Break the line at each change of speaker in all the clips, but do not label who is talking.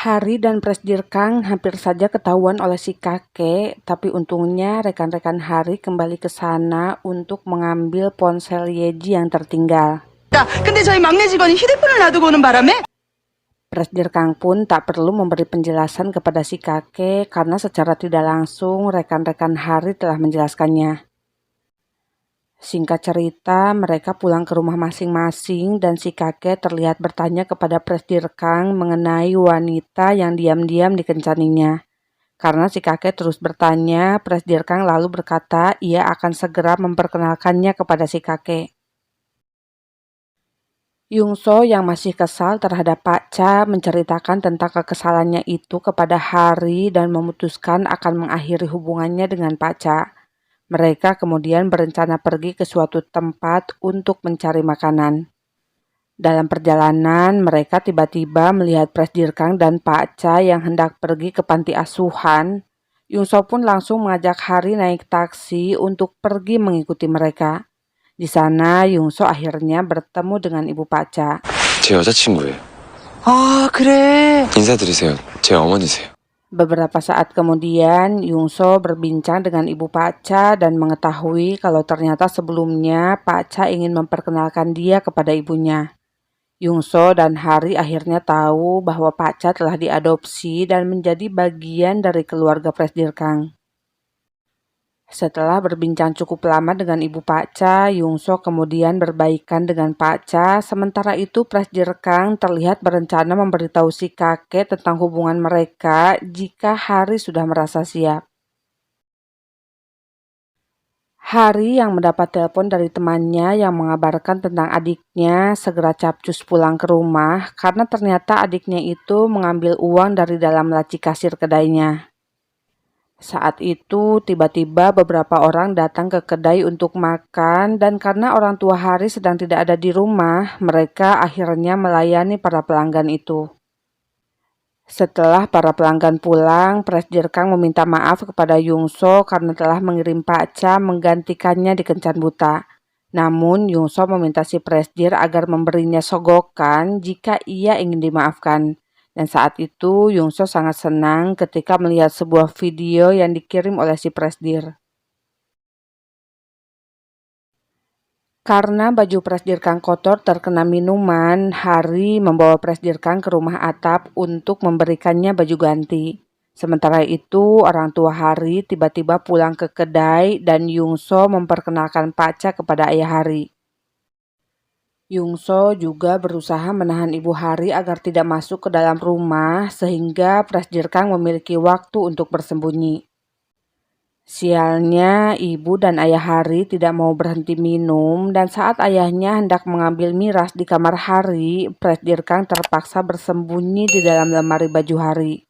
Hari dan Presdir Kang hampir saja ketahuan oleh si kakek, tapi untungnya rekan-rekan Hari kembali ke sana untuk mengambil ponsel Yeji yang tertinggal.
야, 근데 저희 막내 직원이 휴대폰을 놔두고 오는 바람에
Presdir Kang pun tak perlu memberi penjelasan kepada si kakek karena secara tidak langsung rekan-rekan Hari telah menjelaskannya. Singkat cerita, mereka pulang ke rumah masing-masing dan si kakek terlihat bertanya kepada Presdir Kang mengenai wanita yang diam-diam dikencaninya. Karena si kakek terus bertanya, Presdir Kang lalu berkata ia akan segera memperkenalkannya kepada si kakek. Yungso yang masih kesal terhadap Pak Cha menceritakan tentang kekesalannya itu kepada Hari dan memutuskan akan mengakhiri hubungannya dengan Pak Cha. Mereka kemudian berencana pergi ke suatu tempat untuk mencari makanan. Dalam perjalanan, mereka tiba-tiba melihat Presdir Kang dan Pak Cha yang hendak pergi ke panti asuhan. Yungso pun langsung mengajak Hari naik taksi untuk pergi mengikuti mereka. Di sana, Yungso akhirnya bertemu dengan ibu Pak Cha.
제 여자친구예요.
아, 그래.
인사드리세요. 제 어머니세요.
Beberapa saat kemudian, Yungso berbincang dengan ibu Pak Cha dan mengetahui kalau ternyata sebelumnya Pak Cha ingin memperkenalkan dia kepada ibunya. Yungso dan Hari akhirnya tahu bahwa Pak Cha telah diadopsi dan menjadi bagian dari keluarga Presdir Kang. Setelah berbincang cukup lama dengan ibu Pak Cha, Yungso kemudian berbaikan dengan Pak Cha. Sementara itu Presdir Kang terlihat berencana memberitahu si kakek tentang hubungan mereka jika Hari sudah merasa siap. Hari yang mendapat telepon dari temannya yang mengabarkan tentang adiknya segera capcus pulang ke rumah karena ternyata adiknya itu mengambil uang dari dalam laci kasir kedainya. Saat itu, tiba-tiba beberapa orang datang ke kedai untuk makan dan karena orang tua Hari sedang tidak ada di rumah, mereka akhirnya melayani para pelanggan itu. Setelah para pelanggan pulang, Presdir Kang meminta maaf kepada Yungso karena telah mengirim Pak Cha menggantikannya di Kencan Buta. Namun, Yungso meminta si Presdir agar memberinya sogokan jika ia ingin dimaafkan. Dan saat itu Yungso sangat senang ketika melihat sebuah video yang dikirim oleh si Presdir. Karena baju Presdir Kang kotor terkena minuman, Hari membawa Presdir Kang ke rumah atap untuk memberikannya baju ganti. Sementara itu, orang tua Hari tiba-tiba pulang ke kedai dan Yungso memperkenalkan Pak Cha kepada ayah Hari. Yungso juga berusaha menahan ibu Hari agar tidak masuk ke dalam rumah sehingga Presdir Kang memiliki waktu untuk bersembunyi. Sialnya, ibu dan ayah Hari tidak mau berhenti minum dan saat ayahnya hendak mengambil miras di kamar Hari, Presdir Kang terpaksa bersembunyi di dalam lemari baju Hari.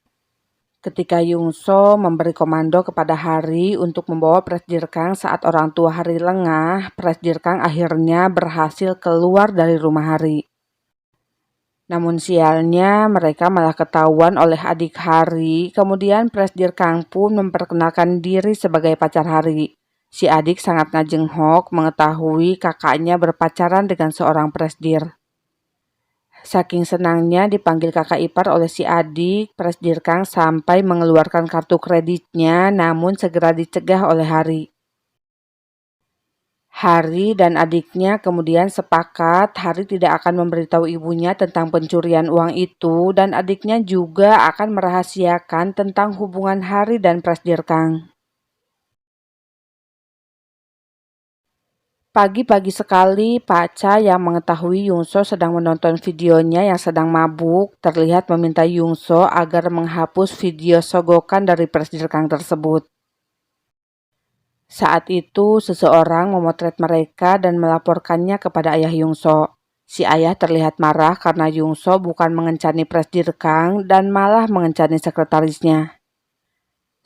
Ketika Yungso memberi komando kepada Hari untuk membawa Presdir Kang saat orang tua Hari lengah, Presdir Kang akhirnya berhasil keluar dari rumah Hari. Namun sialnya mereka malah ketahuan oleh adik Hari, kemudian Presdir Kang pun memperkenalkan diri sebagai pacar Hari. Si adik sangat ngajenghok mengetahui kakaknya berpacaran dengan seorang Presdir. Saking senangnya dipanggil kakak ipar oleh si adik, Presdir Kang sampai mengeluarkan kartu kreditnya namun segera dicegah oleh Hari. Hari dan adiknya kemudian sepakat Hari tidak akan memberitahu ibunya tentang pencurian uang itu dan adiknya juga akan merahasiakan tentang hubungan Hari dan Presdir Kang. Pagi-pagi sekali, Pak Cha yang mengetahui Yungso sedang menonton videonya yang sedang mabuk, terlihat meminta Yungso agar menghapus video sogokan dari Presdir Kang tersebut. Saat itu, seseorang memotret mereka dan melaporkannya kepada ayah Yungso. Si ayah terlihat marah karena Yungso bukan mengencani Presdir Kang dan malah mengencani sekretarisnya.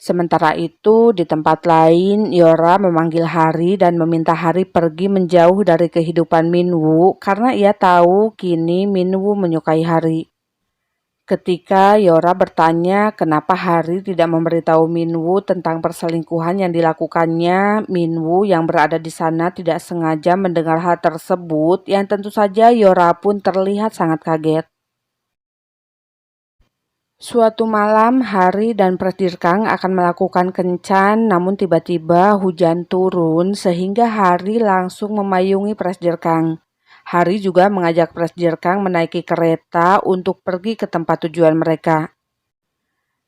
Sementara itu, di tempat lain, Yora memanggil Hari dan meminta Hari pergi menjauh dari kehidupan Minwoo karena ia tahu kini Minwoo menyukai Hari. Ketika Yora bertanya kenapa Hari tidak memberitahu Minwoo tentang perselingkuhan yang dilakukannya, Minwoo yang berada di sana tidak sengaja mendengar hal tersebut yang tentu saja Yora pun terlihat sangat kaget. Suatu malam, Hari dan Presdirkang akan melakukan kencan, namun tiba-tiba hujan turun sehingga Hari langsung memayungi Presdirkang. Hari juga mengajak Presdirkang menaiki kereta untuk pergi ke tempat tujuan mereka.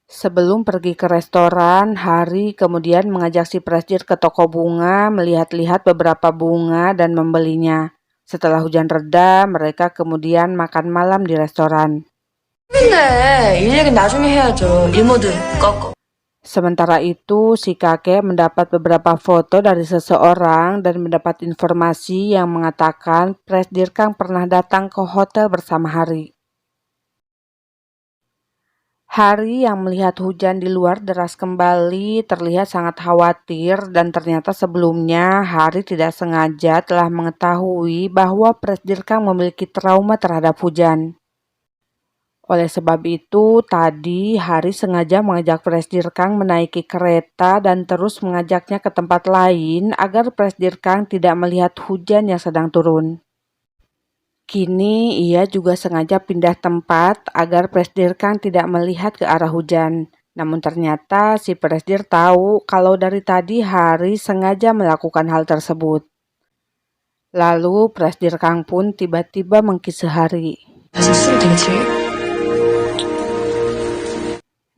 Sebelum pergi ke restoran, Hari kemudian mengajak si Presdir ke toko bunga, melihat-lihat beberapa bunga dan membelinya. Setelah hujan reda, mereka kemudian makan malam di restoran.
일 얘기는 나중에 해야죠. 일 모드 꺾고.
Sementara itu, si kakek mendapat beberapa foto dari seseorang dan mendapat informasi yang mengatakan Presdirkang pernah datang ke hotel bersama Hari. Hari yang melihat hujan di luar deras kembali terlihat sangat khawatir dan ternyata sebelumnya Hari tidak sengaja telah mengetahui bahwa Presdirkang memiliki trauma terhadap hujan. Oleh sebab itu, tadi Hari sengaja mengajak Presdirkang menaiki kereta dan terus mengajaknya ke tempat lain agar Presdirkang tidak melihat hujan yang sedang turun. Kini ia juga sengaja pindah tempat agar Presdirkang tidak melihat ke arah hujan. Namun ternyata si Presdir tahu kalau dari tadi Hari sengaja melakukan hal tersebut. Lalu Presdirkang pun tiba-tiba mengkisah Hari.
사실 술 되게 즐겨.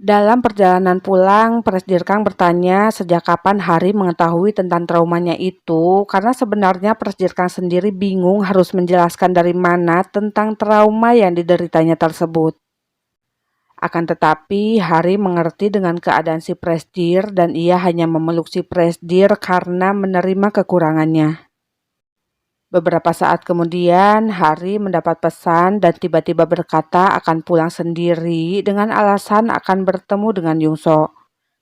Dalam perjalanan pulang, Presdirkang bertanya sejak kapan Hari mengetahui tentang traumanya itu, karena sebenarnya Presdirkang sendiri bingung harus menjelaskan dari mana tentang trauma yang dideritanya tersebut. Akan tetapi, Hari mengerti dengan keadaan si Presdir dan ia hanya memeluk si Presdir karena menerima kekurangannya. Beberapa saat kemudian, Hari mendapat pesan dan tiba-tiba berkata akan pulang sendiri dengan alasan akan bertemu dengan Yungso.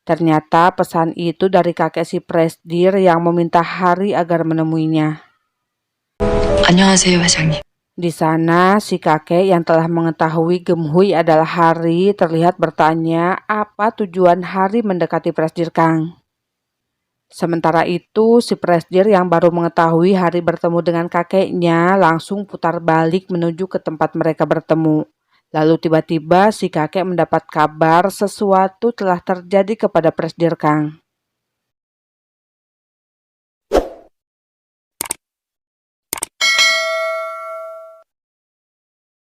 Ternyata pesan itu dari kakek si Presdir yang meminta Hari agar menemuinya.
안녕하세요, 회장님.
Di sana, si kakek yang telah mengetahui Gemhui adalah Hari terlihat bertanya apa tujuan Hari mendekati Presdirkang. Sementara itu, si Presdir yang baru mengetahui Hari bertemu dengan kakeknya langsung putar balik menuju ke tempat mereka bertemu. Lalu tiba-tiba si kakek mendapat kabar sesuatu telah terjadi kepada Presdirkang.